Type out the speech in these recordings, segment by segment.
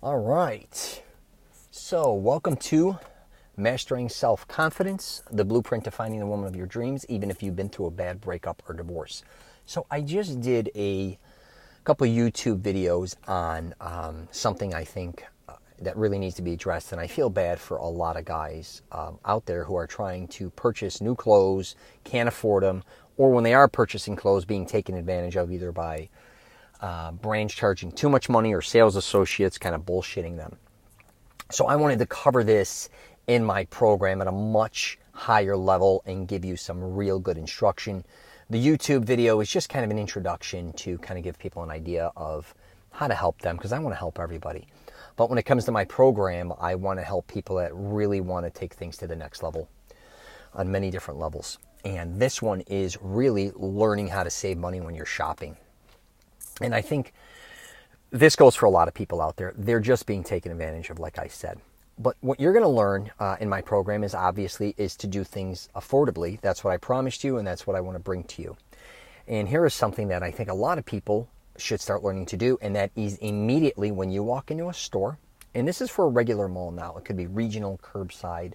All right. So, welcome to Mastering Self-Confidence, the blueprint to finding the woman of your dreams, even if you've been through a bad breakup or divorce. So, I just did a couple of YouTube videos on something I think that really needs to be addressed, and I feel bad for a lot of guys out there who are trying to purchase new clothes, can't afford them, or when they are purchasing clothes, being taken advantage of either by brands charging too much money or sales associates kind of bullshitting them. So I wanted to cover this in my program at a much higher level and give you some real good instruction. The YouTube video is just kind of an introduction to kind of give people an idea of how to help them, because I want to help everybody. But when it comes to my program, I want to help people that really want to take things to the next level on many different levels. And this one is really learning how to save money when you're shopping. And I think this goes for a lot of people out there. They're just being taken advantage of, like I said. But what you're going to learn in my program is to do things affordably. That's what I promised you, and that's what I want to bring to you. And here is something that I think a lot of people should start learning to do, and that is immediately when you walk into a store, and this is for a regular mall now, it could be regional, curbside,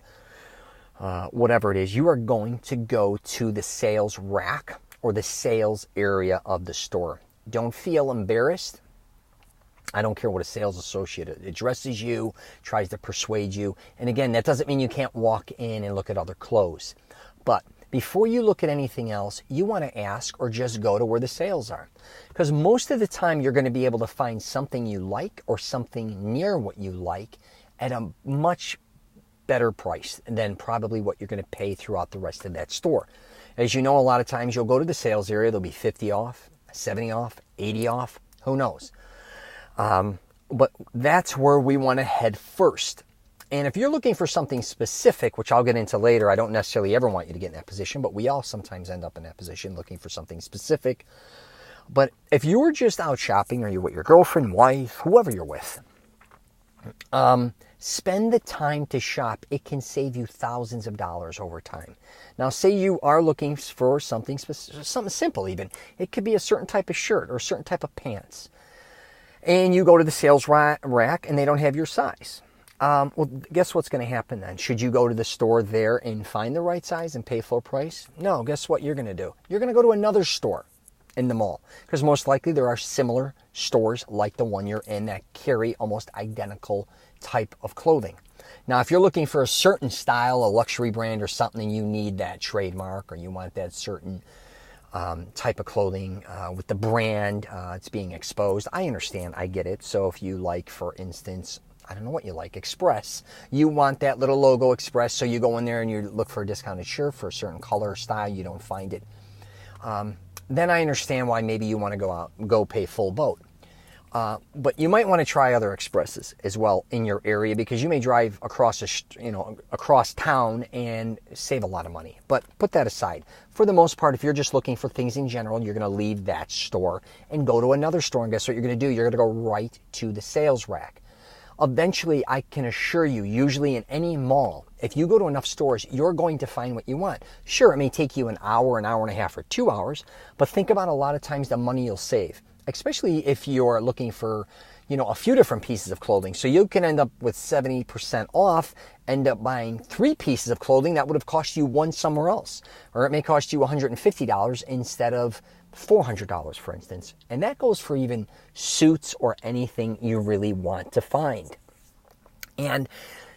whatever it is, you are going to go to the sales rack or the sales area of the store. Don't feel embarrassed. I don't care what a sales associate addresses you, tries to persuade you. And again, that doesn't mean you can't walk in and look at other clothes. But before you look at anything else, you want to ask or just go to where the sales are. Because most of the time you're going to be able to find something you like or something near what you like at a much better price than probably what you're going to pay throughout the rest of that store. As you know, a lot of times you'll go to the sales area, there'll be 50 off, 70 off, 80 off, who knows. But that's where we want to head first. And if you're looking for something specific, which I'll get into later, I don't necessarily ever want you to get in that position, but we all sometimes end up in that position looking for something specific. But if you were just out shopping, or you're with your girlfriend, wife, whoever you're with, spend the time to shop. It can save you thousands of dollars over time. Now, say you are looking for something simple even. It could be a certain type of shirt or a certain type of pants. And you go to the sales rack and they don't have your size. Well, guess what's going to happen then? Should you go to the store there and find the right size and pay full price? No, guess what you're going to do? You're going to go to another store in the mall, because most likely there are similar stores like the one you're in that carry almost identical type of clothing. Now, if you're looking for a certain style, a luxury brand or something, you need that trademark, or you want that certain type of clothing with the brand, it's being exposed. I understand, I get it. So if you like, for instance, I don't know what you like, Express, you want that little logo Express, so you go in there and you look for a discounted shirt for a certain color or style, you don't find it. Then I understand why maybe you want to go pay full boat. But you might want to try other Expresses as well in your area, because you may drive across town and save a lot of money. But put that aside. For the most part, if you're just looking for things in general, you're going to leave that store and go to another store. And guess what you're going to do? You're going to go right to the sales rack. Eventually, I can assure you, usually in any mall, if you go to enough stores, you're going to find what you want. Sure, it may take you an hour and a half, or 2 hours, but think about a lot of times the money you'll save, especially if you're looking for, a few different pieces of clothing. So you can end up with 70% off, end up buying 3 pieces of clothing that would have cost you one somewhere else. Or it may cost you $150 instead of $400, for instance. And that goes for even suits or anything you really want to find. And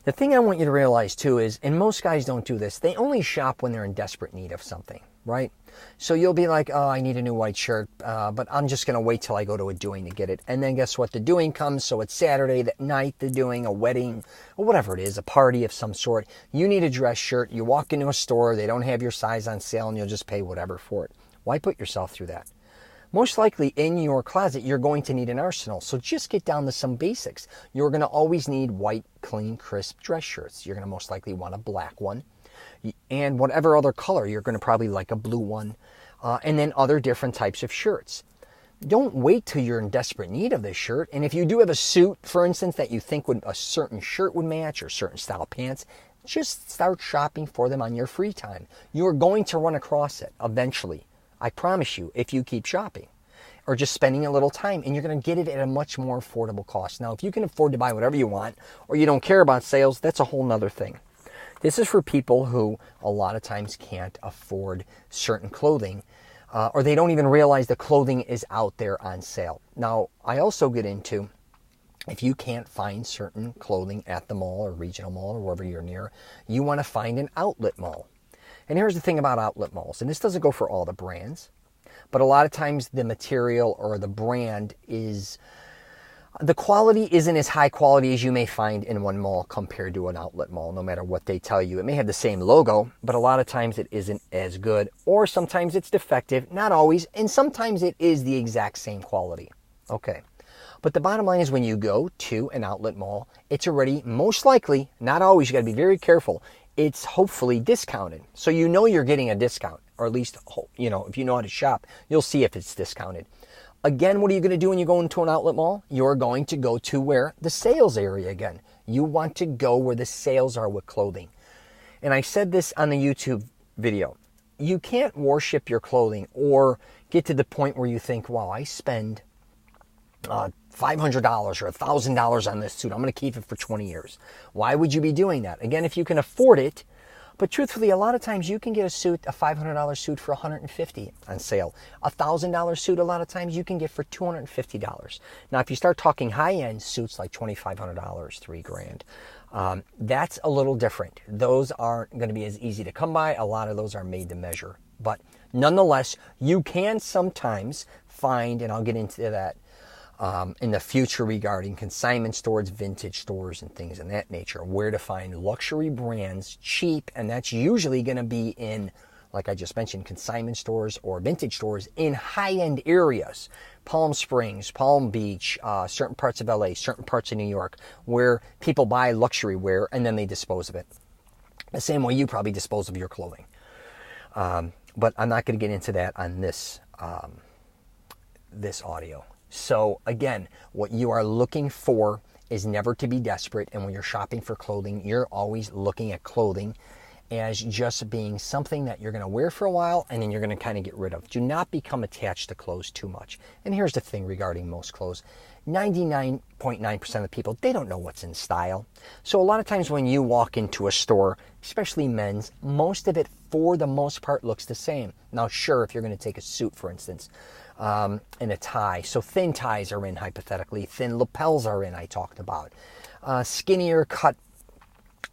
the thing I want you to realize too is, and most guys don't do this, they only shop when they're in desperate need of something, right? So you'll be like, oh, I need a new white shirt, but I'm just going to wait till I go to a doing to get it. And then guess what? The doing comes, so it's Saturday that night, the doing, a wedding, or whatever it is, a party of some sort. You need a dress shirt. You walk into a store, they don't have your size on sale, and you'll just pay whatever for it. Why put yourself through that? Most likely in your closet, you're going to need an arsenal. So just get down to some basics. You're going to always need white, clean, crisp dress shirts. You're going to most likely want a black one. And whatever other color, you're going to probably like a blue one. And then other different types of shirts. Don't wait till you're in desperate need of this shirt. And if you do have a suit, for instance, that you think a certain shirt would match, or certain style pants, just start shopping for them on your free time. You're going to run across it eventually. I promise you, if you keep shopping. or just spending a little time, and you're going to get it at a much more affordable cost. Now, if you can afford to buy whatever you want, or you don't care about sales, that's a whole nother thing. This is for people who a lot of times can't afford certain clothing, or they don't even realize the clothing is out there on sale. Now, I also get into, if you can't find certain clothing at the mall or regional mall or wherever you're near, you want to find an outlet mall. And here's the thing about outlet malls, and this doesn't go for all the brands, but a lot of times the material or the brand is, the quality isn't as high quality as you may find in one mall compared to an outlet mall, no matter what they tell you. It may have the same logo, but a lot of times it isn't as good, or sometimes it's defective, not always, and sometimes it is the exact same quality. Okay. But the bottom line is, when you go to an outlet mall, it's already, most likely, not always, you got to be very careful, it's hopefully discounted. So you know you're getting a discount, or at least, you know, if you know how to shop, you'll see if it's discounted. Again, what are you going to do when you go into an outlet mall? You're going to go to where? The sales area again. You want to go where the sales are with clothing. And I said this on the YouTube video. You can't worship your clothing or get to the point where you think, wow, I spend $500 or $1,000 on this suit. I'm going to keep it for 20 years. Why would you be doing that? Again, if you can afford it. But truthfully, a lot of times you can get a suit, a $500 suit for $150 on sale. A $1,000 suit, a lot of times you can get for $250. Now, if you start talking high-end suits like $2,500, $3,000, that's a little different. Those aren't going to be as easy to come by. A lot of those are made to measure. But nonetheless, you can sometimes find, and I'll get into that in the future regarding consignment stores, vintage stores, and things of that nature, where to find luxury brands cheap, and that's usually going to be in, like I just mentioned, consignment stores or vintage stores in high-end areas. Palm Springs, Palm Beach, certain parts of LA, certain parts of New York, where people buy luxury wear and then they dispose of it. The same way you probably dispose of your clothing. But I'm not going to get into that on this audio. So again, what you are looking for is never to be desperate. And when you're shopping for clothing, you're always looking at clothing as just being something that you're going to wear for a while and then you're going to kind of get rid of. Do not become attached to clothes too much. And here's the thing regarding most clothes. 99.9% of the people, they don't know what's in style. So a lot of times when you walk into a store, especially men's, most of it for the most part looks the same. Now sure, if you're going to take a suit, for instance, and a tie. So thin ties are in, hypothetically. Thin lapels are in, I talked about. Skinnier cut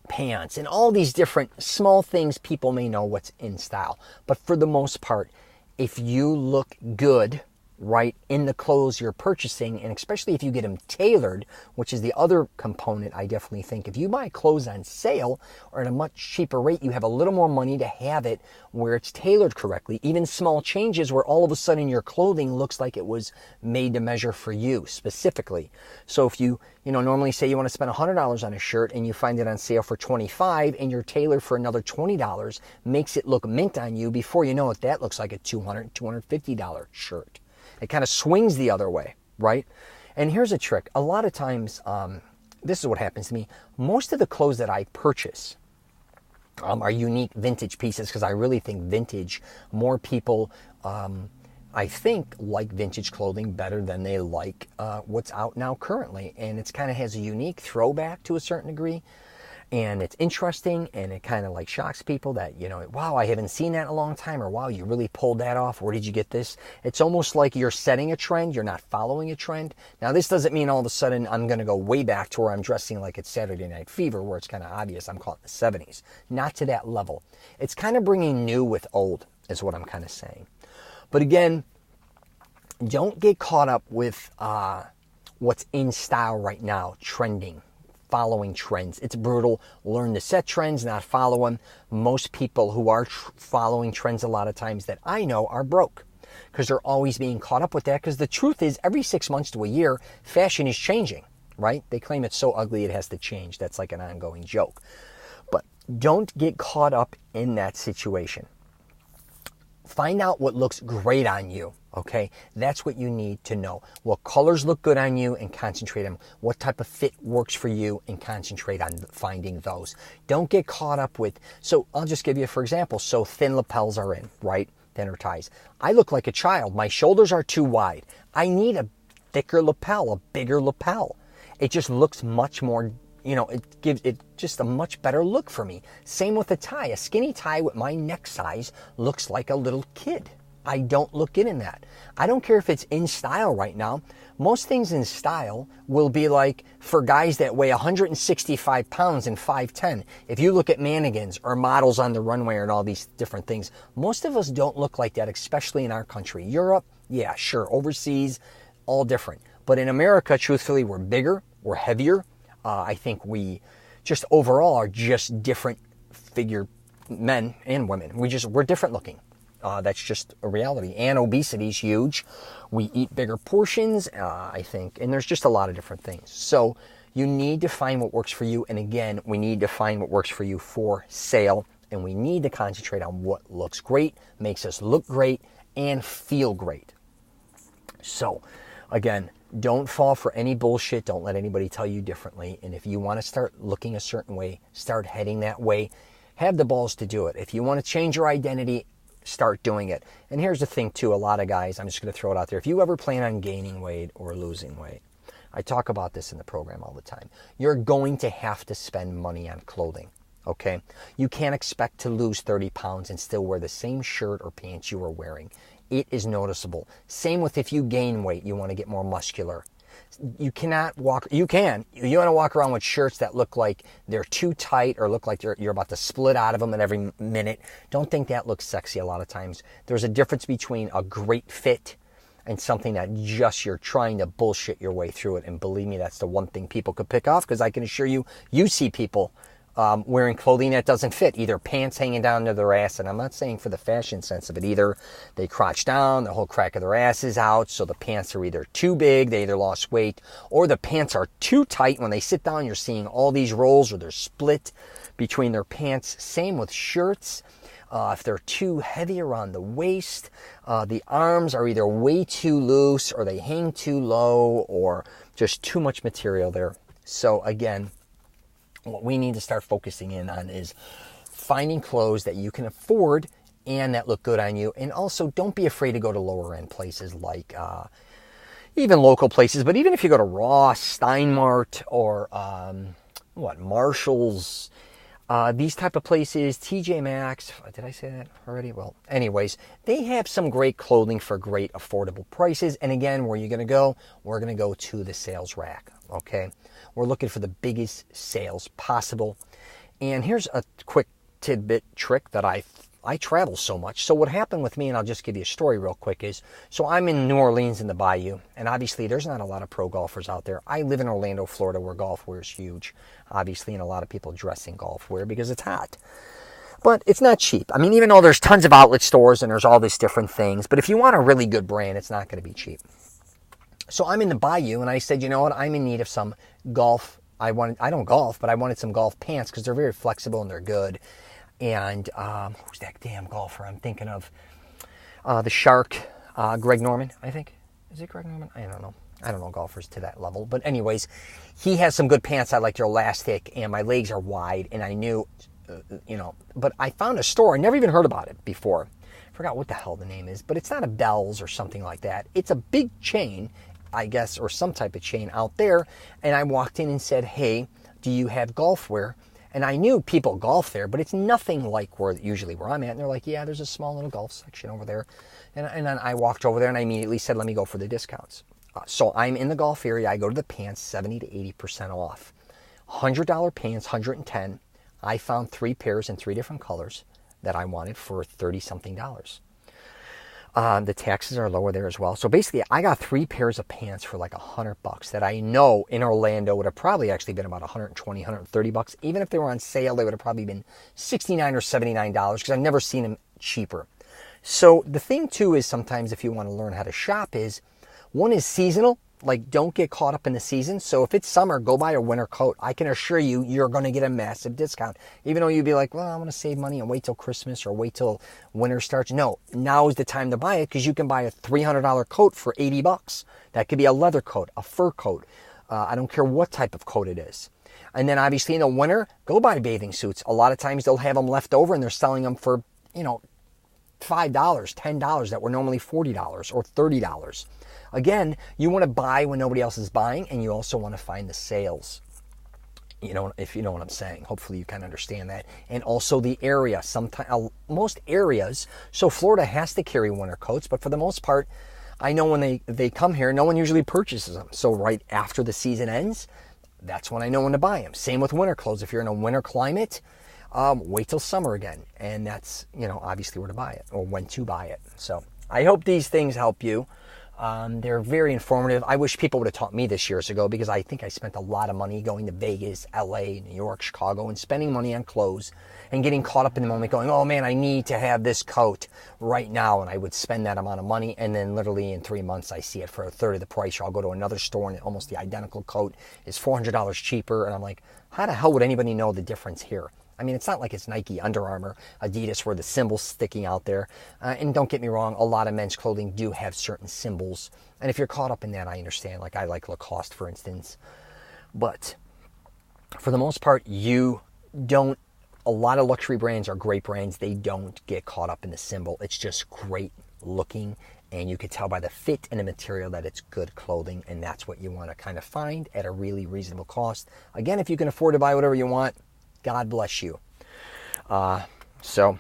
pants and all these different small things, people may know what's in style. But for the most part, if you look good, right, in the clothes you're purchasing, and especially if you get them tailored, which is the other component I definitely think. If you buy clothes on sale or at a much cheaper rate, you have a little more money to have it where it's tailored correctly. Even small changes where all of a sudden your clothing looks like it was made to measure for you specifically. So if you normally say you want to spend $100 on a shirt and you find it on sale for $25 and you're tailored for another $20, makes it look mint on you. Before you know it, that looks like a $200, $250 shirt. It kind of swings the other way, right? And here's a trick. A lot of times, this is what happens to me. Most of the clothes that I purchase are unique vintage pieces because I really think vintage, more people, I think, like vintage clothing better than they like what's out now currently. And it's kind of has a unique throwback to a certain degree. And it's interesting, and it kind of like shocks people that, wow, I haven't seen that in a long time, or wow, you really pulled that off. Where did you get this? It's almost like you're setting a trend. You're not following a trend. Now, this doesn't mean all of a sudden I'm going to go way back to where I'm dressing like it's Saturday Night Fever, where it's kind of obvious I'm caught in the 70s. Not to that level. It's kind of bringing new with old is what I'm kind of saying. But again, don't get caught up with what's in style right now, trending. Following trends. It's brutal. Learn to set trends, not follow them. Most people who are following trends a lot of times that I know are broke because they're always being caught up with that, because the truth is every 6 months to a year, fashion is changing, right? They claim it's so ugly it has to change. That's like an ongoing joke. But don't get caught up in that situation. Find out what looks great on you, okay? That's what you need to know. What colors look good on you and concentrate on what type of fit works for you and concentrate on finding those. Don't get caught up with, so I'll just give you, for example, so thin lapels are in, right? thinner ties. I look like a child. My shoulders are too wide. I need a thicker lapel, a bigger lapel. It just looks much more, it gives it just a much better look for me. Same with a tie. A skinny tie with my neck size looks like a little kid. I don't look good in that. I don't care if it's in style right now. Most things in style will be like for guys that weigh 165 pounds and 5'10". If you look at mannequins or models on the runway and all these different things, most of us don't look like that, especially in our country. Europe, yeah, sure. Overseas, all different. But in America, truthfully, we're bigger, we're heavier. I think we just overall are just different figure men and women. We're different looking. That's just a reality. And obesity is huge. We eat bigger portions, I think. And there's just a lot of different things. So you need to find what works for you. And again, we need to find what works for you for sale. And we need to concentrate on what looks great, makes us look great, and feel great. So again, don't fall for any bullshit. Don't let anybody tell you differently. And if you want to start looking a certain way, start heading that way. Have the balls to do it. If you want to change your identity, start doing it. And here's the thing too, a lot of guys, I'm just going to throw it out there. If you ever plan on gaining weight or losing weight, I talk about this in the program all the time. You're going to have to spend money on clothing, okay? You can't expect to lose 30 pounds and still wear the same shirt or pants you were wearing. It is noticeable. Same with if you gain weight, you want to get more muscular. You cannot walk, you want to walk around with shirts that look like they're too tight or look like you're about to split out of them at every minute. Don't think that looks sexy a lot of times. There's a difference between a great fit and something that just you're trying to bullshit your way through it. And believe me, that's the one thing people could pick off, because I can assure you, you see people wearing clothing that doesn't fit, either pants hanging down to their ass, and I'm not saying for the fashion sense of it either. They crotch down, the whole crack of their ass is out, so the pants are either too big, they either lost weight, or the pants are too tight. When they sit down, you're seeing all these rolls, or they're split between their pants. Same with shirts. If they're too heavy around the waist, the arms are either way too loose, or they hang too low, or just too much material there. So again, what we need to start focusing in on is finding clothes that you can afford and that look good on you. And also, don't be afraid to go to lower end places like even local places. But even if you go to Ross, Steinmart, or Marshall's, these type of places, TJ Maxx, did I say that already? Well, anyways, they have some great clothing for great affordable prices. And again, where you're going to go? We're going to go to the sales rack, okay? We're looking for the biggest sales possible. And here's a quick tidbit trick that I travel so much. So what happened with me, and I'll just give you a story real quick, is, so I'm in New Orleans in the Bayou, and obviously there's not a lot of pro golfers out there. I live in Orlando, Florida, where golf wear is huge, obviously, and a lot of people dress in golf wear because it's hot. But it's not cheap. I mean, even though there's tons of outlet stores and there's all these different things, but if you want a really good brand, it's not going to be cheap. So I'm in the Bayou, and I said, you know what, I'm in need of some golf. I don't golf, but I wanted some golf pants because they're very flexible and they're good. And who's that damn golfer I'm thinking of? The Shark, Greg Norman, I think. Is it Greg Norman? I don't know. I don't know golfers to that level. But anyways, he has some good pants. I like their elastic, and my legs are wide, and I knew, but I found a store. I never even heard about it before. I forgot what the hell the name is, but it's not a Bell's or something like that. It's a big chain, I guess, or some type of chain out there. And I walked in and said, hey, do you have golf wear? And I knew people golf there, but it's nothing like usually where I'm at. And they're like, yeah, there's a small little golf section over there. And then I walked over there and I immediately said, let me go for the discounts. So I'm in the golf area. I go to the pants, 70 to 80% off. $100 pants, $110. I found 3 pairs in 3 different colors that I wanted for $30-something. The taxes are lower there as well. So basically, I got 3 pairs of pants for like $100 that I know in Orlando would have probably actually been about $120, $130. Even if they were on sale, they would have probably been $69 or $79 because I've never seen them cheaper. So the thing too is sometimes if you want to learn how to shop is, one is seasonal. Like, don't get caught up in the season. So if it's summer, go buy a winter coat. I can assure you, you're going to get a massive discount. Even though you'd be like, well, I want to save money and wait till Christmas or wait till winter starts. No, now is the time to buy it because you can buy a $300 coat for $80. That could be a leather coat, a fur coat. I don't care what type of coat it is. And then obviously in the winter, go buy bathing suits. A lot of times they'll have them left over and they're selling them for, $5, $10 that were normally $40 or $30. Again, you want to buy when nobody else is buying, and you also want to find the sales. You know, if you know what I'm saying. Hopefully you can understand that. And also the area. Sometimes, most areas, so Florida has to carry winter coats, but for the most part, I know when they come here, no one usually purchases them. So right after the season ends, that's when I know when to buy them. Same with winter clothes. If you're in a winter climate, wait till summer again. And that's, you know, obviously where to buy it or when to buy it. So I hope these things help you. They're very informative. I wish people would have taught me this years ago, because I think I spent a lot of money going to Vegas, LA, New York, Chicago, and spending money on clothes and getting caught up in the moment going, oh man, I need to have this coat right now. And I would spend that amount of money, and then literally in 3 months I see it for a third of the price, or I'll go to another store and almost the identical coat is $400 cheaper. And I'm like, how the hell would anybody know the difference here? I mean, it's not like it's Nike, Under Armour, Adidas, where the symbol's sticking out there. And don't get me wrong, a lot of men's clothing do have certain symbols. And if you're caught up in that, I understand. Like I like Lacoste, for instance. But for the most part, a lot of luxury brands are great brands. They don't get caught up in the symbol. It's just great looking. And you could tell by the fit and the material that it's good clothing. And that's what you want to kind of find at a really reasonable cost. Again, if you can afford to buy whatever you want, God bless you. So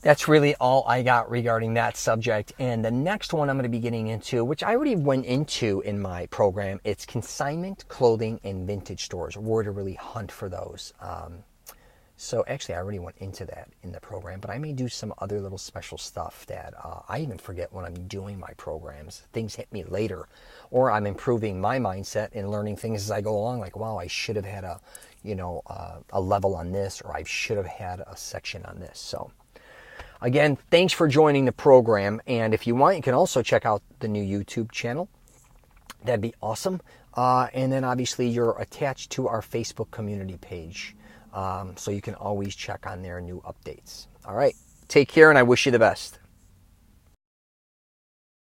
that's really all I got regarding that subject. And the next one I'm going to be getting into, which I already went into in my program, it's consignment clothing and vintage stores, where to really hunt for those. So actually, I already went into that in the program, but I may do some other little special stuff that I even forget when I'm doing my programs. Things hit me later, or I'm improving my mindset and learning things as I go along. Like, wow, I should have had a level on this, or I should have had a section on this. So again, thanks for joining the program. And if you want, you can also check out the new YouTube channel. That'd be awesome. And then obviously you're attached to our Facebook community page. So you can always check on their new updates. All right. Take care, and I wish you the best.